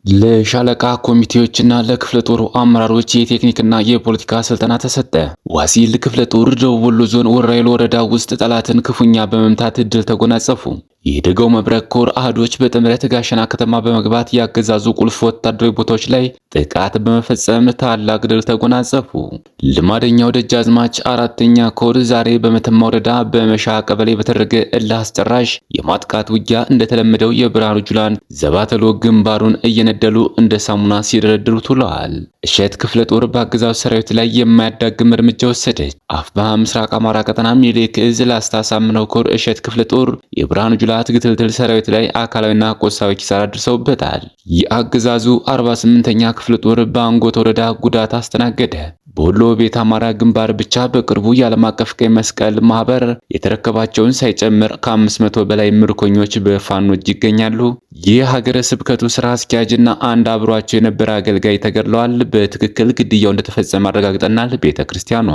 ለሻለቃ ኮሚቴዎችና ለክፍለ ጦሩ አመራሮች የቴክኒክና የፖለቲካ ስልጠና ተሰጠ። ዋሲል ክፍለ ጦር ደቡብ ወሎ ዞን ወራይል ወረዳ ውስጥ ጠላትን ክፉኛ በመምታት ድል ተጎናጸፉ። የደጋው መብረቅ ኮር አህዶች በጥምረት ጋሸና ከተማ በመግባት ያገዛዙ ቁልፍ ወታደራዊ ቦታዎች ላይ ጥቃት በመፈጸም ታላቅ ድል ተጎናጸፉ። ልማደኛው ደጃዝማች አራተኛ ኮር ዛሬ በመተማ ወረዳ በመሻ ቀበሌ በተደረገ እልህ አስጨራሽ የማጥቃት ውጊያ እንደተለመደው የብርሃኑ ጁላን ዘባተሎ ግንባሩን እየነደሉ እንደ ሳሙና ሲደረድሩት ውለዋል። እሸት ክፍለ ጦር በአገዛዙ ሰራዊት ላይ የማያዳግም እርምጃ ወሰደች። አፋብኃ ምስራቅ አማራ ቀጠና ሚኒልክ ዕዝ ላስታ ሳምነው ኮር እሸት ክፍለ ጦር የብርሃኑ ጁላ ትግትልትል ሰራዊት ላይ አካላዊና ቁሳዊ ኪሳራ ደርሰውበታል። የአገዛዙ 48ኛ ክፍለ ጦር በአንጎት ወረዳ ጉዳት አስተናገደ። በወሎ ቤት አማራ ግንባር ብቻ በቅርቡ የዓለም አቀፍ ቀይ መስቀል ማህበር የተረከባቸውን ሳይጨምር ከ500 በላይ ምርኮኞች በፋኖ እጅ ይገኛሉ። የሀገረ ስብከቱ ስራ አስኪያጅና አንድ አብሯቸው የነበረ አገልጋይ ተገድለዋል። በትክክል ግድያው እንደተፈጸመ አረጋግጠናል። ቤተ ክርስቲያኗ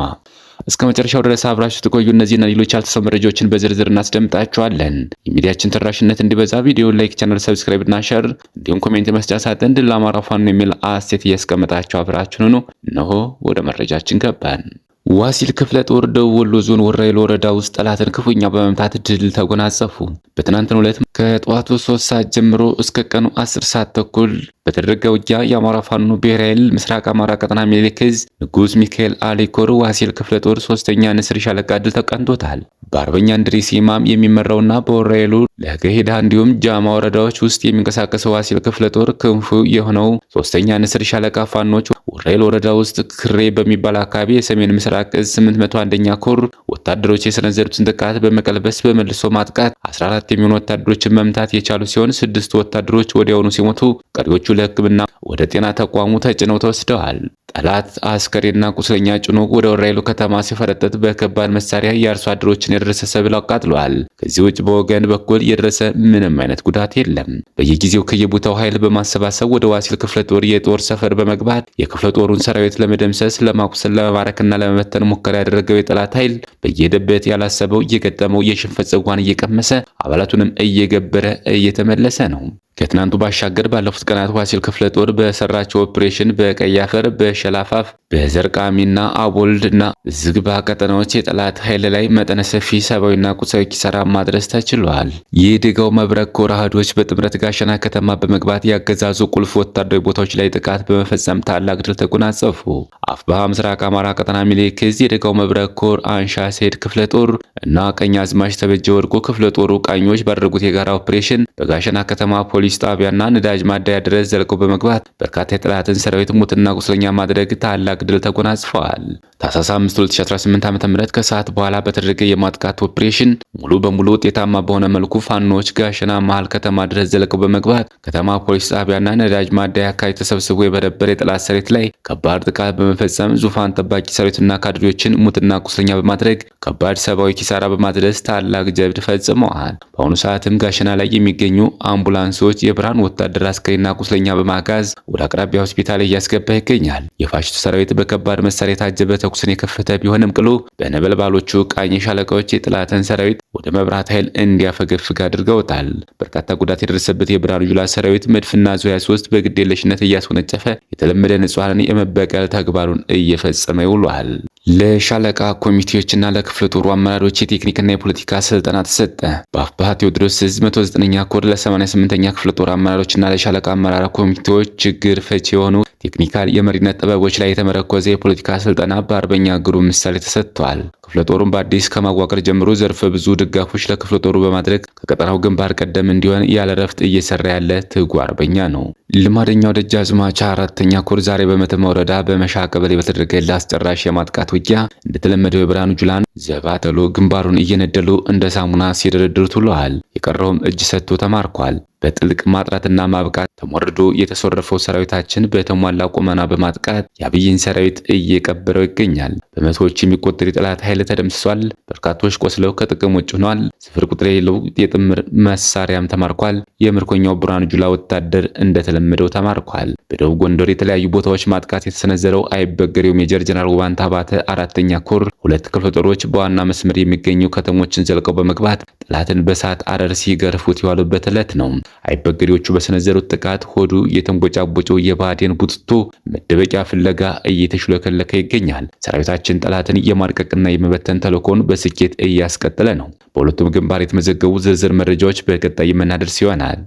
እስከ መጨረሻው ድረስ አብራችሁ ተቆዩ። እነዚህና ሌሎች ያልተሰሙ መረጃዎችን በዝርዝር እናስደምጣችኋለን። የሚዲያችን ተደራሽነት እንዲበዛ ቪዲዮ ላይክ፣ ቻናል ሰብስክራይብ እና ሼር እንዲሁም ኮሜንት መስጫ ሳጥን ድል ለአማራ ፋኖ የሚል አስተያየት እያስቀመጣችሁ አብራችሁን ሁኑ። እነሆ ወደ መረጃችን ገባን። ዋሲል ክፍለ ጦር ደቡብ ወሎ ዞን ወራይል ወረዳ ውስጥ ጠላትን ክፉኛ በመምታት ድል ተጎናጸፉ። በትናንትናው ዕለት ከጠዋቱ 3 ሰዓት ጀምሮ እስከ ቀኑ 10 ሰዓት ተኩል በተደረገ ውጊያ የአማራ ፋኖ ብሔራዊ ኃይል ምስራቅ አማራ ቀጠና ሚኒልክ ዕዝ ንጉስ ሚካኤል አሊ ኮር ዋሲል ክፍለ ጦር 3ኛ ንስር ሻለቃ ድል ተቀንቶታል። በአርበኛ እንድሪስ ኢማም የሚመራውና በወራይሉ ለገሄዳ እንዲሁም ጃማ ወረዳዎች ውስጥ የሚንቀሳቀሰው ዋሲል ክፍለ ጦር ክንፉ የሆነው 3ኛ ንስር ሻለቃ ፋኖች ወራይል ወረዳ ውስጥ ክሬ በሚባል አካባቢ የሰሜን ምስራቅ ዕዝ 801ኛ ኮር ወታደሮች የሰነዘሩትን ጥቃት በመቀልበስ በመልሶ ማጥቃት 14 የሚሆኑ ወታደሮችን መምታት የቻሉ ሲሆን 6 ወታደሮች ወዲያውኑ ሲሞቱ ቀሪዎቹ ለሕክምና ወደ ጤና ተቋሙ ተጭነው ተወስደዋል። ጠላት አስከሬና ቁስለኛ ጭኖ ወደ ወራይሉ ከተማ ሲፈረጠጥ በከባድ መሳሪያ የአርሶ አደሮችን የደረሰ ሰብል አቃጥሏል። ከዚህ ውጭ በወገን በኩል የደረሰ ምንም አይነት ጉዳት የለም። በየጊዜው ከየቦታው ኃይል በማሰባሰብ ወደ ዋሲል ክፍለ ጦር የጦር ሰፈር በመግባት የክፍለ ጦሩን ሰራዊት ለመደምሰስ፣ ለማቁሰል፣ ለመማረክና ለመበተን ሙከራ ያደረገው የጠላት ኃይል በየሄደበት ያላሰበው እየገጠመው የሽንፈት ጽዋን እየቀመሰ አባላቱንም እየገበረ እየተመለሰ ነው። ከትናንቱ ባሻገር ባለፉት ቀናት ዋሲል ክፍለ ጦር በሰራቸው ኦፕሬሽን በቀይ አፈር፣ በሸላፋፍ፣ በዘርቃሚና አቦልድና ዝግባ ቀጠናዎች የጠላት ኃይል ላይ መጠነ ሰፊ ሰብአዊና ቁሳዊ ኪሳራ ማድረስ ተችሏል። የደጋው መብረቅ ኮር አህዶች በጥምረት ጋሸና ከተማ በመግባት ያገዛዙ ቁልፍ ወታደራዊ ቦታዎች ላይ ጥቃት በመፈጸም ታላቅ ድል ተጎናጸፉ። አፋብኃ ምስራቅ አማራ ቀጠና ሚኒልክ ዕዝ የደጋው መብረቅ ኮር አንሻ ሰይድ ክፍለ ጦር እና ቀኛዝማች ተበጀ ወርቁ ክፍለ ጦሩ ቃኞች ባደረጉት የጋራ ኦፕሬሽን በጋሸና ከተማ ፖሊስ ጣቢያና ነዳጅ ማደያ ድረስ ዘልቀው በመግባት በርካታ የጠላትን ሰራዊት ሙትና ቁስለኛ ማድረግ ታላቅ ድል ተጎናጽፈዋል። ታኅሳስ 5 2018 ዓ.ም ከሰዓት በኋላ በተደረገ የማጥቃት ኦፕሬሽን ሙሉ በሙሉ ውጤታማ በሆነ መልኩ ፋኖች ጋሸና መሃል ከተማ ድረስ ዘልቀው በመግባት ከተማ ፖሊስ ጣቢያና ነዳጅ ማደያ አካባቢ ተሰብስቦ የበረበረ የጠላት ሰራዊት ላይ ከባድ ጥቃት በመፈጸም ዙፋን ጠባቂ ሰራዊትና ካድሬዎችን ሙትና ቁስለኛ በማድረግ ከባድ ሰብአዊ ኪሳራ በማድረስ ታላቅ ጀብድ ፈጽመዋል። በአሁኑ ሰዓትም ጋሸና ላይ የሚገኙ አምቡላንሶች የብርሃን ወታደር አስከሬና ቁስለኛ በማጋዝ ወደ አቅራቢያ ሆስፒታል እያስገባ ይገኛል። የፋሽስቱ ሰራዊት በከባድ መሳሪያ የታጀበ ተኩስን የከፈተ ቢሆንም ቅሉ በነበልባሎቹ ቃኝ ሻለቃዎች የጠላትን ሰራዊት ወደ መብራት ኃይል እንዲያፈገፍግ አድርገውታል። በርካታ ጉዳት የደረሰበት የብርሃኑ ጁላ ሰራዊት መድፍና ዙ 23 በግዴለሽነት እያስወነጨፈ የተለመደ ንጹሃንን የመበቀል ተግባሩን እየፈጸመ ይውሏል። ለሻለቃ ኮሚቴዎችና ለክፍለ ጦሩ አመራሮች የቴክኒክና የፖለቲካ ስልጠና ተሰጠ። በአፋብኃ ቴዎድሮስ ዕዝ 109ኛ ኮር ለ88ኛ ክፍለ ጦር አመራሮችና ለሻለቃ አመራር ኮሚቴዎች ችግር ፈቺ የሆኑ ቴክኒካል የመሪነት ጥበቦች ላይ የተመረኮዘ የፖለቲካ ስልጠና በአርበኛ ግሩም ምሳሌ ተሰጥቷል። ክፍለ ጦሩን በአዲስ ከማዋቀር ጀምሮ ዘርፈ ብዙ ድጋፎች ለክፍለ ጦሩ በማድረግ ከቀጠናው ግንባር ቀደም እንዲሆን ያለ ረፍት እየሰራ ያለ ትጉ አርበኛ ነው። ልማደኛው ደጃዝማች አራተኛ ኮር ዛሬ በመተማ ወረዳ በመሻ ቀበሌ በተደረገ ለአስጨራሽ የማጥቃት ውጊያ እንደተለመደው የብርሃኑ ጁላን ዘባተሎ ግንባሩን እየነደሉ እንደ ሳሙና ሲደረድሩት ውለዋል። የቀረውም እጅ ሰጥቶ ተማርኳል። በጥልቅ ማጥራትና ማብቃት ተሞርዶ የተሶረፈው ሰራዊታችን በተሟላ ቁመና በማጥቃት የአብይን ሰራዊት እየቀበረው ይገኛል። በመቶዎች የሚቆጠር የጠላት ኃይል ተደምስሷል። በርካቶች ቆስለው ከጥቅም ውጭ ሆነዋል። ስፍር ቁጥር የሌለው የጥምር መሳሪያም ተማርኳል። የምርኮኛው ብርሃኑ ጁላ ወታደር እንደተለመደው ተማርኳል። በደቡብ ጎንደር የተለያዩ ቦታዎች ማጥቃት የተሰነዘረው አይበገሬው ሜጀር ጀነራል ውባንታ ባተ አራተኛ ኮር ሁለት ክፍለ ጦሮች በዋና መስመር የሚገኙ ከተሞችን ዘልቀው በመግባት ጠላትን በሳት አረር ሲገርፉት የዋሉበት ዕለት ነው። አይበገሬዎቹ በሰነዘሩት ጥቃት ሆዱ የተንቦጫቦጨው የብአዴን ቡትቶ መደበቂያ ፍለጋ እየተሽለከለከ ይገኛል። ሰራዊታችን ጠላትን የማድቀቅና የመበተን ተልዕኮውን በስኬት እያስቀጠለ ነው። በሁለቱም ግንባር የተመዘገቡ ዝርዝር መረጃዎች በቀጣይ የምናደርስ ይሆናል።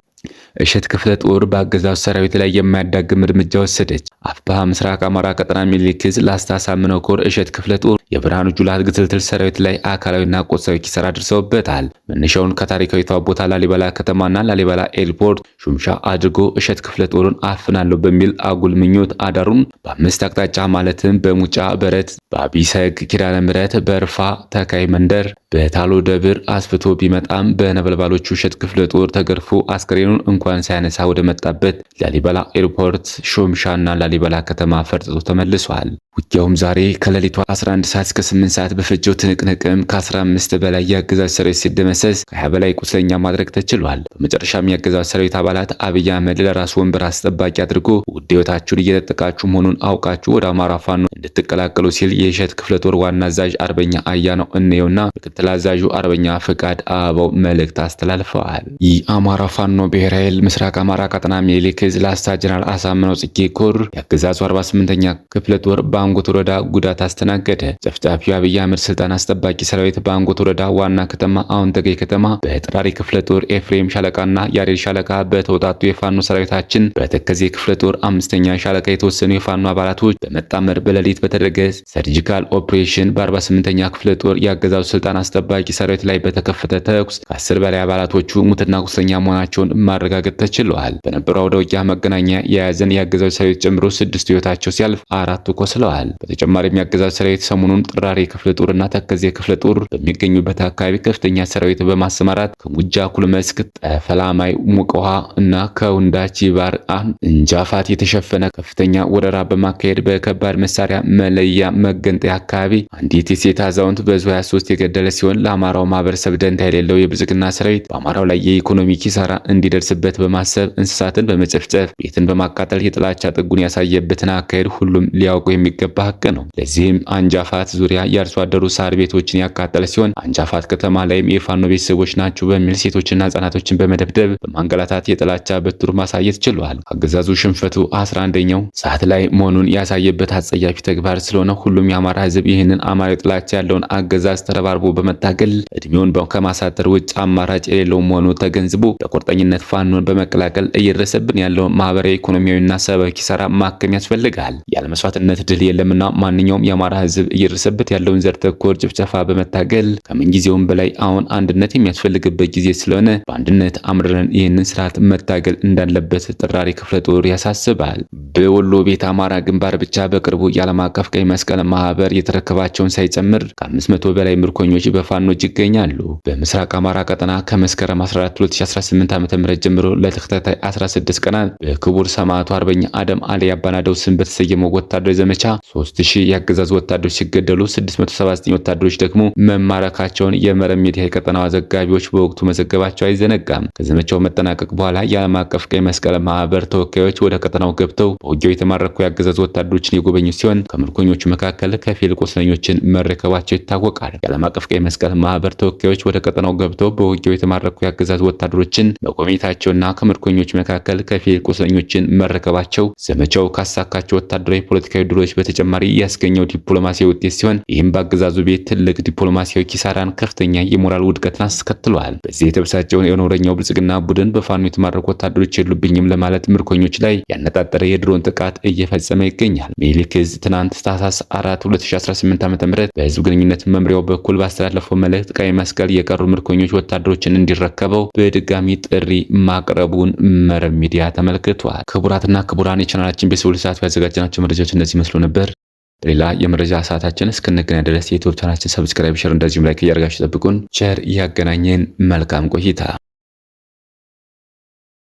እሸት ክፍለ ጦር በአገዛዙ ሰራዊት ላይ የማያዳግም እርምጃ ወሰደች። አፋብኃ ምስራቅ አማራ ቀጠና ሚኒሊክ ዕዝ ላስታ ሳምነው ኮር እሸት ክፍለ ጦር የብርሃኑ ጁላ ግትልትል ሰራዊት ላይ አካላዊና ቁሳዊ ኪሳራ አድርሰውበታል። መነሻውን ከታሪካዊቷ ቦታ ላሊበላ ከተማና ላሊበላ ኤርፖርት ሹምሻ አድርጎ እሸት ክፍለ ጦርን አፍናለሁ በሚል አጉል ምኞት አዳሩን በአምስት አቅጣጫ ማለትም በሙጫ በረት፣ በአቢሰግ ኪዳነ ምሕረት፣ በእርፋ ተካይ መንደር፣ በታሎ ደብር አስፍቶ ቢመጣም በነበልባሎቹ እሸት ክፍለ ጦር ተገርፎ አስከሬኑን እንኳን ሳያነሳ ወደ መጣበት ላሊበላ ኤርፖርት ሾምሻና ላሊበላ ከተማ ፈርጥጦ ተመልሷል። ውጊያውም ዛሬ ከሌሊቱ 11 ሰዓት እስከ 8 ሰዓት በፈጀው ትንቅንቅም ከ15 በላይ የአገዛዝ ሰራዊት ሲደመሰስ ከ20 በላይ ቁስለኛ ማድረግ ተችሏል። በመጨረሻም የአገዛዝ ሰራዊት አባላት አብይ አህመድ ለራሱ ወንበር አስጠባቂ አድርጎ ውድ ሕይወታችሁን እየተጠቃችሁ መሆኑን አውቃችሁ ወደ አማራ ፋኖ እንድትቀላቀሉ ሲል የእሸት ክፍለ ጦር ዋና አዛዥ አርበኛ አያነው እንየውና ምክትል አዛዡ አርበኛ ፍቃድ አበባው መልእክት አስተላልፈዋል። የአማራ ፋኖ ብሔራዊ ኃይል ምስራቅ አማራ ቀጠና ሚኒሊክ ዕዝ ላስታ ጀነራል አሳምነው ጽጌ ኮር የአገዛዙ 48ኛ ክፍለ ጦር በአንጎት ወረዳ ጉዳት አስተናገደ። ጨፍጫፊው አብይ አህመድ ስልጣን አስጠባቂ ሰራዊት በአንጎት ወረዳ ዋና ከተማ አሁን ተገኝ ከተማ በጥራሪ ክፍለ ጦር ኤፍሬም ሻለቃና ያሬድ ሻለቃ በተውጣጡ የፋኖ ሰራዊታችን በተከዜ ክፍለ ጦር 5ኛ ሻለቃ የተወሰኑ የፋኖ አባላቶች በመጣመር በሌሊት በተደረገ ሰርጂካል ኦፕሬሽን በ48ኛ ክፍለ ጦር የአገዛዙ ስልጣን አስጠባቂ ሰራዊት ላይ በተከፈተ ተኩስ ከ10 በላይ አባላቶቹ ሙትና ቁስለኛ መሆናቸውን ማረጋገጥ ተችሏል። በነበረው አውደ ውጊያ መገናኛ የያዘን የአገዛዙ ሰራዊት ጨምሮ 6 ሕይወታቸው ሲያልፍ 4ቱ ቆስለዋል። በተጨማሪም የአገዛዙ ሰራዊት ሰሞኑን ጥራሪ ክፍለ ጦርና ተከዜ ክፍለ ጦር በሚገኙበት አካባቢ ከፍተኛ ሰራዊት በማሰማራት ከሙጃ ኩልመስክ፣ ጠፈላማይ፣ ሙቅ ውሃ እና ከውንዳች ባር እንጃፋት የተሸፈነ ከፍተኛ ወረራ በማካሄድ በከባድ መሳሪያ መለያ መገንጠያ አካባቢ አንዲት የሴት አዛውንት በዙ 23 የገደለ ሲሆን ለአማራው ማህበረሰብ ደንታ የሌለው የብልጽግና ሰራዊት በአማራው ላይ የኢኮኖሚ ኪሳራ እንዲደርስበት በማሰብ እንስሳትን በመጨፍጨፍ ቤትን በማቃጠል የጥላቻ ጥጉን ያሳየበትን አካሄድ ሁሉም ሊያውቁ የሚገባ ሀቅ ነው። ለዚህም አንጃፋት ዙሪያ የአርሶ አደሩ ሳር ቤቶችን ያቃጠለ ሲሆን አንጃፋት ከተማ ላይም የፋኖ ቤተሰቦች ናቸው በሚል ሴቶችና ህጻናቶችን በመደብደብ በማንገላታት የጥላቻ በትር ማሳየት ችሏል። አገዛዙ ሽንፈቱ 11ኛው ሰዓት ላይ መሆኑን ያሳየበት አጸያፊ ተግባር ስለሆነ ሁሉም የአማራ ህዝብ ይህንን አማራዊ ጥላቻ ያለውን አገዛዝ ተረባርቦ በመታገል እድሜውን ከማሳጠር ውጭ አማራጭ የሌለው መሆኑ ተገንዝቦ በቁርጠኝነት ፋኖን በመቀላቀል እየደረሰብን ያለውን ማህበራዊ፣ ኢኮኖሚያዊና ሰብአዊ ኪሳራ ማከም ያስፈልጋል። ያለ መስዋዕትነት ድል የለምና ማንኛውም የአማራ ህዝብ እየደረሰበት ያለውን ዘር ተኮር ጭፍጨፋ በመታገል ከምንጊዜውም በላይ አሁን አንድነት የሚያስፈልግበት ጊዜ ስለሆነ በአንድነት አምርረን ይህንን ስርዓት መታገል እንዳለበት ጥራሪ ክፍለ ጦር ያሳስባል። በወሎ ቤት አማራ ግንባር ብቻ በቅርቡ የዓለም አቀፍ ቀይ መስቀል ማህበር የተረከባቸውን ሳይጨምር ከ500 በላይ ምርኮኞች በፋኖች ይገኛሉ። በምስራቅ አማራ ቀጠና ከመስከረም 14 2018 ዓ.ም ጀምሮ ለተከታታይ 16 ቀናት በክቡር ሰማዕቱ አርበኛ አደም አሊ አባናደው ስም በተሰየመው ወታደራዊ ዘመቻ 3000 የአገዛዙ ወታደሮች ሲገደሉ 679 ወታደሮች ደግሞ መማረካቸውን የመረብ ሚዲያ የቀጠናው ዘጋቢዎች በወቅቱ መዘገባቸው አይዘነጋም። ከዘመቻው መጠናቀቅ በኋላ የዓለም አቀፍ ቀይ መስቀል ማህበር ተወካዮች ወደ ቀጠናው ገብተው በውጊያው የተማረኩ የአገዛዙ ወታደሮችን የጎበኙ ሲሆን ከምርኮኞቹ መካከል ከፊል ቁስለኞችን መረከባቸው ይታወቃል። የዓለም አቀፍ ቀይ መስቀል ማህበር ተወካዮች ወደ ቀጠናው ገብተው በውጊያው የተማረኩ የአገዛዙ ወታደሮችን መጎብኘታቸውና ከምርኮኞች መካከል ከፊል ቁስለኞችን መረከባቸው ዘመቻው ካሳካቸው ወታደራዊ ፖለቲካዊ ድሎች በተጨማሪ ያስገኘው ዲፕሎማሲያዊ ውጤት ሲሆን ይህም በአገዛዙ ቤት ትልቅ ዲፕሎማሲያዊ ኪሳራን፣ ከፍተኛ የሞራል ውድቀትን አስከትሏል። በዚህ የተበሳጨውን የኖረኛው ብልጽግና ቡድን በፋኖ የተማረኩ ወታደሮች የሉብኝም ለማለት ምርኮኞች ላይ ያነጣጠረ የድሮን ጥቃት እየፈጸመ ይገኛል። ሚኒሊክ ዕዝ ትናንት ታህሳስ 4 2018 ዓ.ም በህዝብ ግንኙነት መምሪያው በኩል ባስተላለፈው መልእክት ቀይ መስቀል የቀሩ ምርኮኞች ወታደሮችን እንዲረከበው በድጋሚ ጥሪ ማቅረቡን መረብ ሚዲያ ተመልክቷል። ክቡራትና ክቡራን የቻናላችን ቤተሰቦች ሰዓት ያዘጋጀናቸው መረጃዎች እነዚህ መስሎ ነበር። በሌላ የመረጃ ሰዓታችን እስክንገናኝ ድረስ የዩቲዩብ ቻናላችን ሰብስክራይብ፣ ሼር እንደዚሁም ላይክ እያደረጋችሁ ጠብቁን። ቸር ያገናኘን። መልካም ቆይታ